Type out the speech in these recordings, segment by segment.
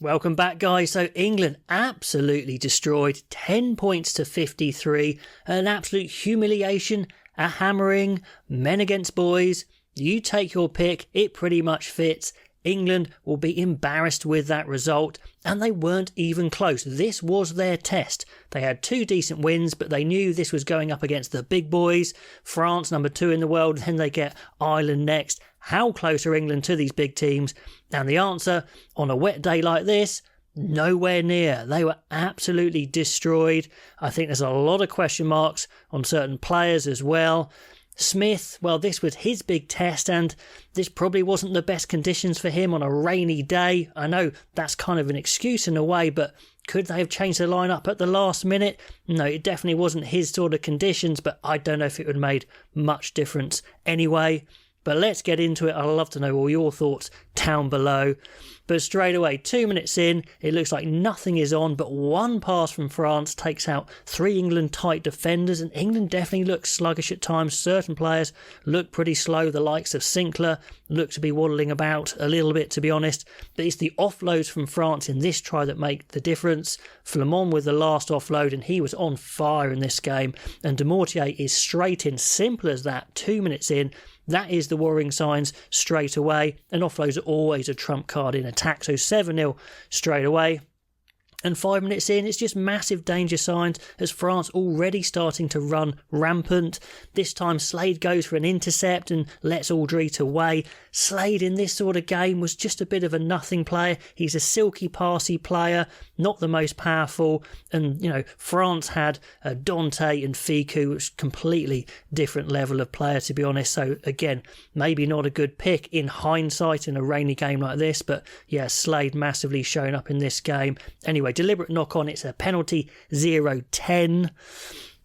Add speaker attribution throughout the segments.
Speaker 1: Welcome back, guys. So England absolutely destroyed, 10 points to 53, an absolute humiliation, a hammering, men against boys. You take your pick, it pretty much fits. England will be embarrassed with that result, and they weren't even close. This was their test. They had 2 decent wins, but they knew this was going up against the big boys. France, number 2 in the world, then they get Ireland next. How close are England to these big teams? And the answer, on a wet day like this, nowhere near. They were absolutely destroyed. I think there's a lot of question marks on certain players as well. Smith, well, this was his big test, and this probably wasn't the best conditions for him on a rainy day. I know that's kind of an excuse in a way, but could they have changed the lineup at the last minute? No, it definitely wasn't his sort of conditions, but I don't know if it would have made much difference anyway. But let's get into it. I'd love to know all your thoughts down below. But straight away, 2 minutes in, it looks like nothing is on, but one pass from France takes out 3 England tight defenders, and England definitely looks sluggish at times. Certain players look pretty slow. The likes of Sinclair look to be waddling about a little bit, to be honest. But it's the offloads from France in this try that make the difference. Flamand with the last offload, and he was on fire in this game. And Demortier is straight in, simple as that, 2 minutes in. That is the worrying signs straight away. And offloads are always a trump card in attack. So 7-0 straight away. And 5 minutes in, it's just massive danger signs as France already starting to run rampant. This time Slade goes for an intercept and lets Aldrit away. Slade in this sort of game was just a bit of a nothing player. He's a silky passy player, not the most powerful. And, you know, France had Dante and Ficou, which completely different level of player, to be honest. So, again, maybe not a good pick in hindsight in a rainy game like this. But, yeah, Slade massively showing up in this game. Anyway, deliberate knock on, it's a penalty, 0-10.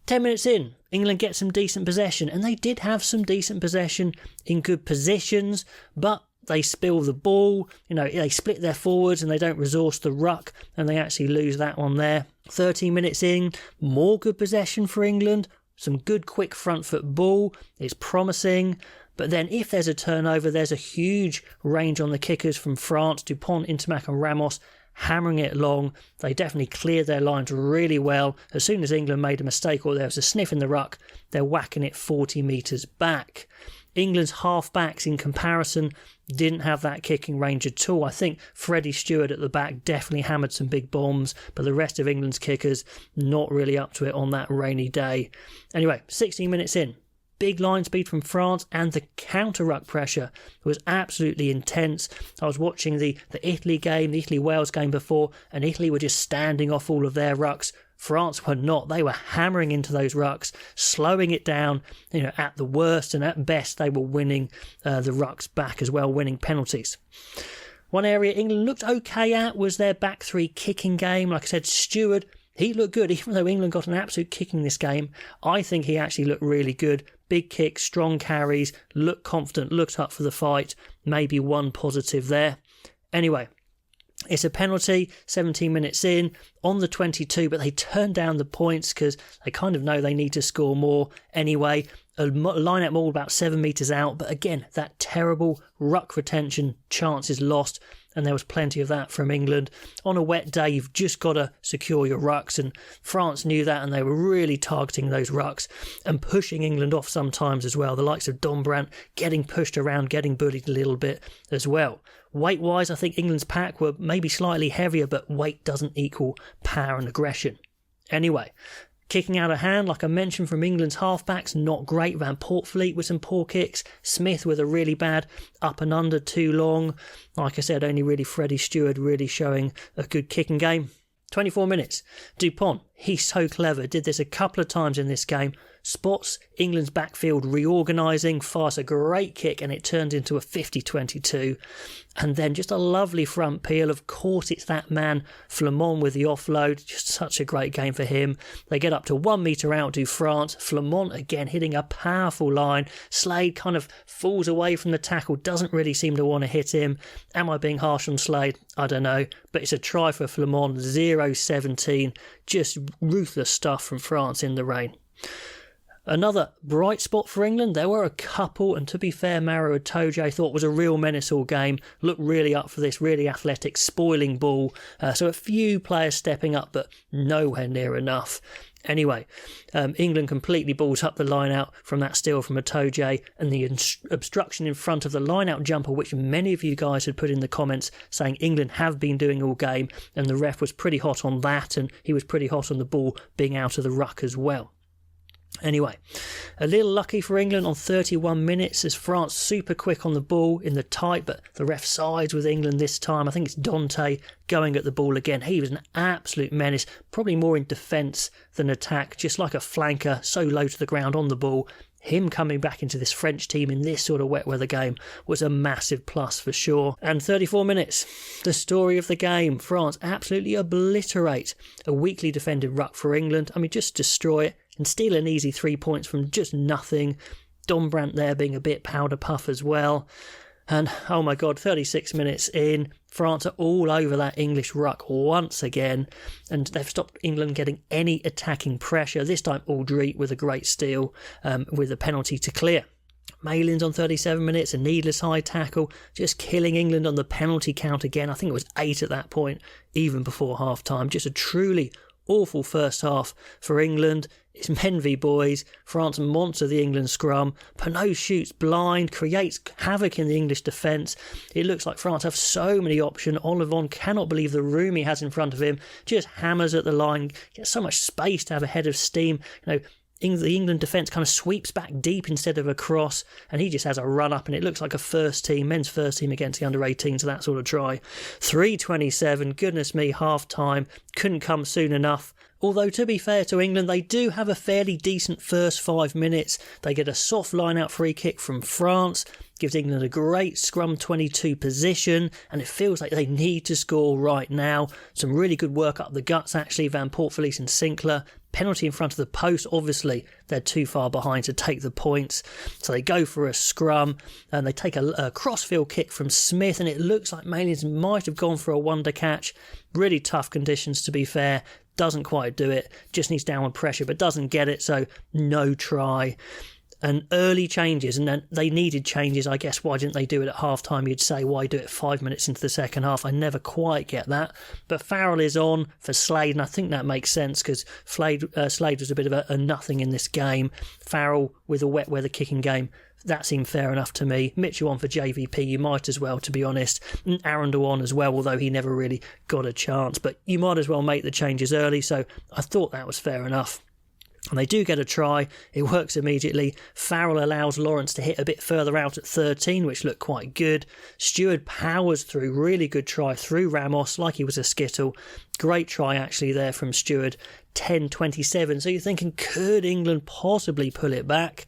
Speaker 1: 10 minutes in, England get some decent possession, and they did have some decent possession in good positions, but they spill the ball, you know, they split their forwards and they don't resource the ruck, and they actually lose that one there. 13 minutes in, more good possession for England, some good quick front foot ball, it's promising. But then if there's a turnover, there's a huge range on the kickers from France. Dupont, Intermac and Ramos hammering it long. They definitely cleared their lines really well. As soon as England made a mistake or there was a sniff in the ruck, they're whacking it 40 metres back. England's half-backs in comparison didn't have that kicking range at all. I think Freddie Stewart at the back definitely hammered some big bombs, but the rest of England's kickers not really up to it on that rainy day. Anyway, 16 minutes in. Big line speed from France, and the counter-ruck pressure was absolutely intense. I was watching the Italy game, the Italy-Wales game before, and Italy were just standing off all of their rucks. France were not. They were hammering into those rucks, slowing it down, you know, at the worst, and at best they were winning the rucks back as well, winning penalties. One area England looked okay at was their back three kicking game. Like I said, Stewart, he looked good, even though England got an absolute kicking this game. I think he actually looked really good. Big kicks, strong carries, looked confident, looked up for the fight. Maybe one positive there. Anyway, it's a penalty, 17 minutes in, on the 22, but they turn down the points because they kind of know they need to score more anyway. A line-out maul about 7 metres out, but again, that terrible ruck retention, chances lost, and there was plenty of that from England. On a wet day, you've just got to secure your rucks, and France knew that, and they were really targeting those rucks and pushing England off sometimes as well. The likes of Don Brandt getting pushed around, getting bullied a little bit as well. Weight-wise, I think England's pack were maybe slightly heavier, but weight doesn't equal power and aggression. Anyway, kicking out of hand, like I mentioned, from England's halfbacks, not great. Van Poortvliet with some poor kicks. Smith with a really bad up and under too long. Like I said, only really Freddie Stewart really showing a good kicking game. 24 minutes. Dupont, he's so clever. Did this a couple of times in this game. Spots England's backfield reorganising, fires a great kick, and it turns into a 50-22. And then just a lovely front peel. Of course, it's that man, Flamand, with the offload. Just such a great game for him. They get up to 1 metre out to France. Flamand, again, hitting a powerful line. Slade kind of falls away from the tackle, doesn't really seem to want to hit him. Am I being harsh on Slade? I don't know. But it's a try for Flamand, 0-17. Just ruthless stuff from France in the rain. Another bright spot for England, there were a couple, and to be fair, Maro Itoje thought was a real menace all game, looked really up for this, really athletic, spoiling ball, so a few players stepping up, but nowhere near enough. Anyway, England completely balls up the line-out from that steal from Itoje, and the obstruction in front of the line-out jumper, which many of you guys had put in the comments saying England have been doing all game, and the ref was pretty hot on that, and he was pretty hot on the ball being out of the ruck as well. Anyway, a little lucky for England on 31 minutes as France super quick on the ball in the tight, but the ref sides with England this time. I think it's Dante going at the ball again. He was an absolute menace, probably more in defence than attack, just like a flanker, so low to the ground on the ball. Him coming back into this French team in this sort of wet weather game was a massive plus for sure. And 34 minutes, the story of the game. France absolutely obliterate a weakly defended ruck for England. I mean, just destroy it and steal an easy 3 points from just nothing. Dombrandt there being a bit powder puff as well. And oh my God, 36 minutes in, France are all over that English ruck once again, and they've stopped England getting any attacking pressure. This time Aldrit with a great steal with a penalty to clear. Malin's on 37 minutes, a needless high tackle, just killing England on the penalty count again. I think it was 8 at that point, even before half-time. Just a truly awful first half for England. It's men v boys. France monster the England scrum. Penaud shoots blind, creates havoc in the English defence. It looks like France have so many options. Olivon cannot believe the room he has in front of him. Just hammers at the line, gets so much space to have a head of steam. The England defence kind of sweeps back deep instead of across, and he just has a run up, and it looks like a men's first team against the under-18s, so that sort of try. 3:27, goodness me, half-time, couldn't come soon enough. Although, to be fair to England, they do have a fairly decent first 5 minutes. They get a soft line-out free kick from France, gives England a great scrum 22 position, and it feels like they need to score right now. Some really good work up the guts, actually, Van Poort-Verlies and Sinclair. Penalty in front of the post, obviously they're too far behind to take the points, so they go for a scrum, and they take a crossfield kick from Smith, and it looks like Malins might have gone for a wonder catch. Really tough conditions, to be fair. Doesn't quite do it, just needs downward pressure, but doesn't get it, so no try. And early changes, and then they needed changes, I guess. Why didn't they do it at half-time? You'd say, why do it 5 minutes into the second half? I never quite get that. But Farrell is on for Slade, and I think that makes sense because Slade was a bit of a nothing in this game. Farrell with a wet weather kicking game, that seemed fair enough to me. Mitchell on for JVP, you might as well, to be honest. And Arundel on as well, although he never really got a chance. But you might as well make the changes early, so I thought that was fair enough. And they do get a try. It works immediately. Farrell allows Lawrence to hit a bit further out at 13, which looked quite good. Stewart powers through. Really good try through Ramos, like he was a skittle. Great try, actually, there from Stewart. 10-27. So you're thinking, could England possibly pull it back?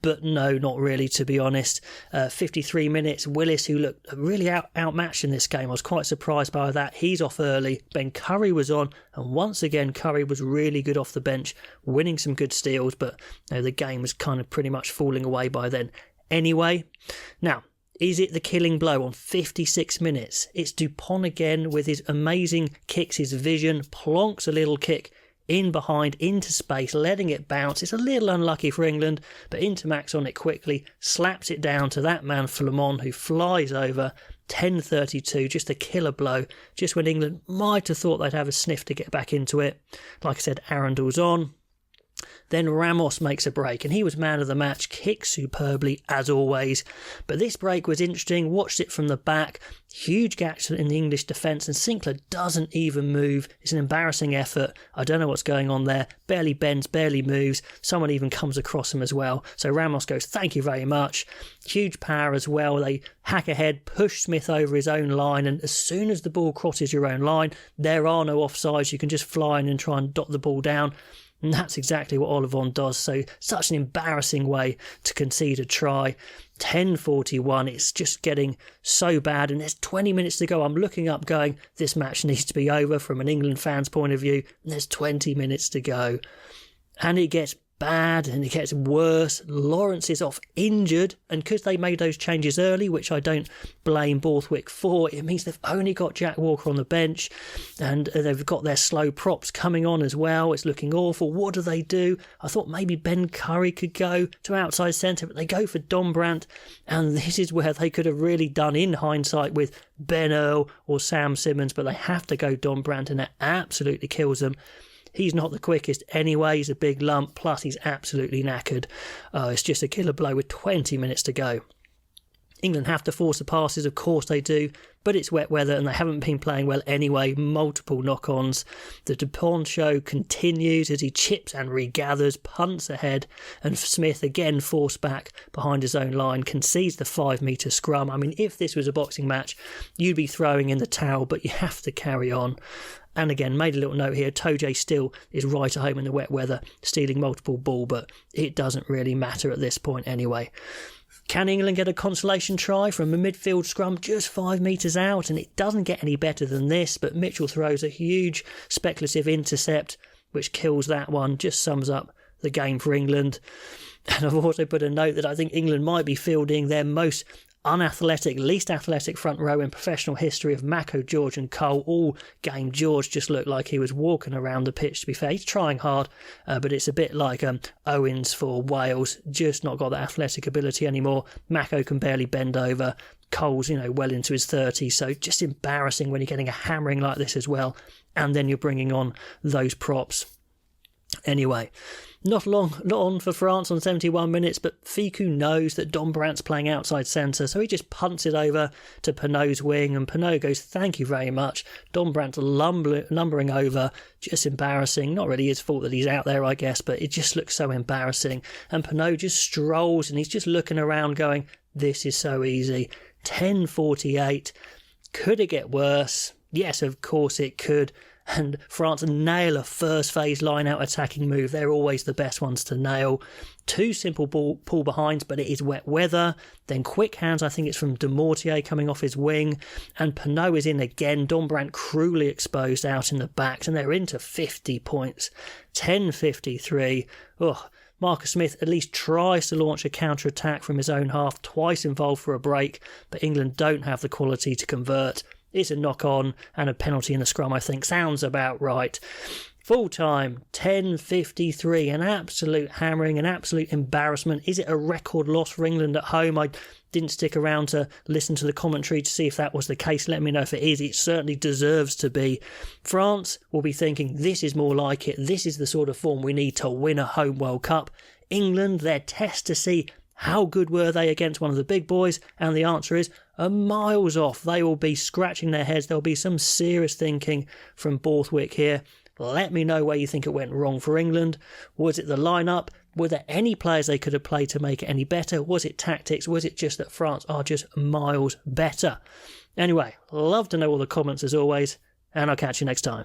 Speaker 1: But no, not really, to be honest. 53 minutes. Willis, who looked really outmatched in this game. I was quite surprised by that. He's off early. Ben Curry was on, and once again, Curry was really good off the bench, winning some good steals, but the game was kind of pretty much falling away by then. Anyway, now, is it the killing blow on 56 minutes? It's Dupont again with his amazing kicks, his vision, plonks a little kick in behind, into space, letting it bounce. It's a little unlucky for England, but Intermax on it quickly, slaps it down to that man Flamand, who flies over. 10:32, just a killer blow, just when England might have thought they'd have a sniff to get back into it. Like I said, Arundel's on. Then Ramos makes a break, and he was man of the match, kicked superbly as always. But this break was interesting, watched it from the back, huge gaps in the English defence, and Sinclair doesn't even move. It's an embarrassing effort. I don't know what's going on there. Barely bends, barely moves. Someone even comes across him as well. So Ramos goes, thank you very much. Huge power as well. They hack ahead, push Smith over his own line, and as soon as the ball crosses your own line, there are no offsides. You can just fly in and try and dot the ball down. And that's exactly what Olivon does. So such an embarrassing way to concede a try. 10:41. It's just getting so bad. And there's 20 minutes to go. I'm looking up going, this match needs to be over from an England fan's point of view. And there's 20 minutes to go. And it gets bad and it gets worse. Lawrence is off injured, and because they made those changes early, which I don't blame Borthwick for, it means they've only got Jack Walker on the bench, and they've got their slow props coming on as well. It's looking awful. What do? I thought maybe Ben Curry could go to outside centre, but they go for Dombrandt, and this is where they could have really done in hindsight with Ben Earl or Sam Simmons, but they have to go Dombrandt, and it absolutely kills them. He's not the quickest anyway, he's a big lump, plus he's absolutely knackered. It's just a killer blow with 20 minutes to go. England have to force the passes, of course they do, but it's wet weather and they haven't been playing well anyway. Multiple knock-ons. The Dupont show continues as he chips and regathers, punts ahead, and Smith again forced back behind his own line, concedes the 5-metre scrum. I mean, if this was a boxing match, you'd be throwing in the towel, but you have to carry on. And again, made a little note here, Toje still is right at home in the wet weather, stealing multiple ball, but it doesn't really matter at this point anyway. Can England get a consolation try from a midfield scrum just 5 metres out? And it doesn't get any better than this, but Mitchell throws a huge speculative intercept, which kills that one, just sums up the game for England. And I've also put a note that I think England might be fielding their most unathletic, least athletic front row in professional history of Mako, George and Cole. All game George just looked like he was walking around the pitch, to be fair. He's trying hard, but it's a bit like Owens for Wales, just not got that athletic ability anymore. Mako can barely bend over. Cole's, well into his 30s, so just embarrassing when you're getting a hammering like this as well, and then you're bringing on those props. Anyway, not on for France on 71 minutes, but Ficou knows that Dombrandt's playing outside centre, so he just punts it over to Penaud's wing, and Penaud goes, thank you very much. Dombrandt's lumbering over, just embarrassing. Not really his fault that he's out there, I guess, but it just looks so embarrassing. And Penaud just strolls, and he's just looking around going, this is so easy. 10:48. Could it get worse? Yes, of course it could. And France nail a first phase line-out attacking move. They're always the best ones to nail. 2 simple pull behinds, but it is wet weather. Then quick hands, I think it's from De Mortier coming off his wing. And Penaud is in again. Dombrandt cruelly exposed out in the backs, and they're into 50 points. 10:53. Marcus Smith at least tries to launch a counter-attack from his own half, twice involved for a break, but England don't have the quality to convert. It's a knock-on and a penalty in the scrum, I think. Sounds about right. Full time, 10:53. An absolute hammering, an absolute embarrassment. Is it a record loss for England at home? I didn't stick around to listen to the commentary to see if that was the case. Let me know if it is. It certainly deserves to be. France will be thinking, this is more like it. This is the sort of form we need to win a home World Cup. England, their test to see how good were they against one of the big boys? And the answer is miles off. They will be scratching their heads. There'll be some serious thinking from Borthwick here. Let me know where you think it went wrong for England. Was it the lineup? Were there any players they could have played to make it any better? Was it tactics? Was it just that France are just miles better? Anyway, love to know all the comments as always, and I'll catch you next time.